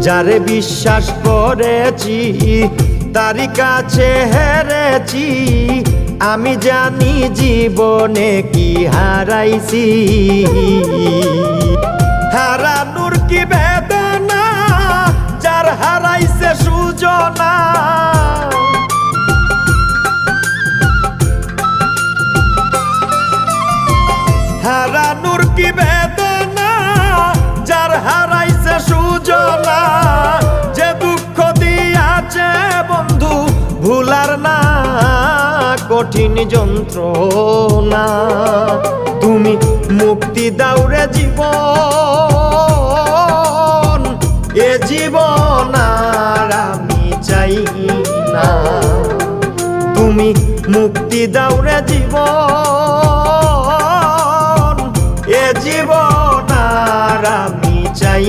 যারে বিশ্বাস করেছি তারি কাছে হেরেছি, আমি জানি জীবনে কি হারাইছি। হারানোর কি বেদনা, যার হারাইছে সুজনা। হারানোর কি বেদনা, যার হারাইছে সুজনা। যে দুঃখ দিয়াছে বন্ধু ভুলার না কঠিন যন্ত্রণা। তুমি মুক্তি দাও রে জীবন, এ জীবন আর আমি চাই না। তুমি মুক্তি দাও রে জীবন, এ জীবন আর আমি চাই